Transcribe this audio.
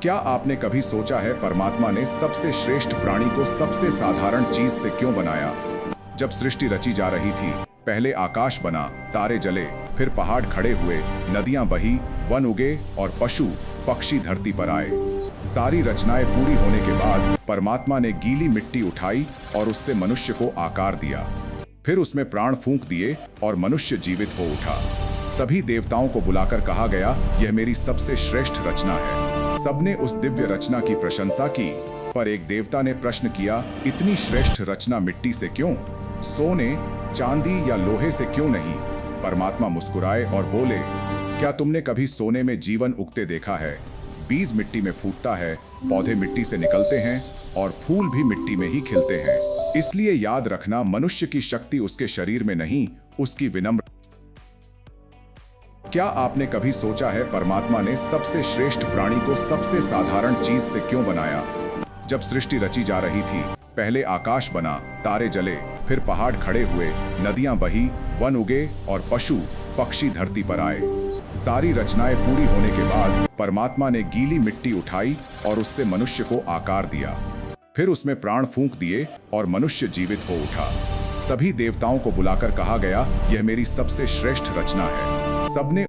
क्या आपने कभी सोचा है परमात्मा ने सबसे श्रेष्ठ प्राणी को सबसे साधारण चीज से क्यों बनाया? जब सृष्टि रची जा रही थी, पहले आकाश बना, तारे जले, फिर पहाड़ खड़े हुए, नदियां बही, वन उगे और पशु पक्षी धरती पर आए। सारी रचनाएं पूरी होने के बाद परमात्मा ने गीली मिट्टी उठाई और उससे मनुष्य को आकार दिया। फिर उसमें प्राण फूंक दिए और मनुष्य जीवित हो उठा। सभी देवताओं को बुलाकर कहा गया, यह मेरी सबसे श्रेष्ठ रचना है। सबने उस दिव्य रचना की प्रशंसा की, पर एक देवता ने प्रश्न किया, इतनी श्रेष्ठ रचना मिट्टी से क्यों? सोने, चांदी या लोहे से क्यों नहीं? परमात्मा मुस्कुराए और बोले, क्या तुमने कभी सोने में जीवन उगते देखा है? बीज मिट्टी में फूटता है, पौधे मिट्टी से निकलते हैं और फूल भी मिट्टी में ही खिलते हैं। इसलिए याद रखना, मनुष्य की शक्ति उसके शरीर में नहीं, उसकी विनम्र। क्या आपने कभी सोचा है परमात्मा ने सबसे श्रेष्ठ प्राणी को सबसे साधारण चीज से क्यों बनाया? जब सृष्टि रची जा रही थी, पहले आकाश बना, तारे जले, फिर पहाड़ खड़े हुए, नदियां बही, वन उगे और पशु पक्षी धरती पर आए। सारी रचनाएं पूरी होने के बाद परमात्मा ने गीली मिट्टी उठाई और उससे मनुष्य को आकार दिया। फिर उसमें प्राण फूंक दिए और मनुष्य जीवित हो उठा। सभी देवताओं को बुलाकर कहा गया, यह मेरी सबसे श्रेष्ठ रचना है। सबने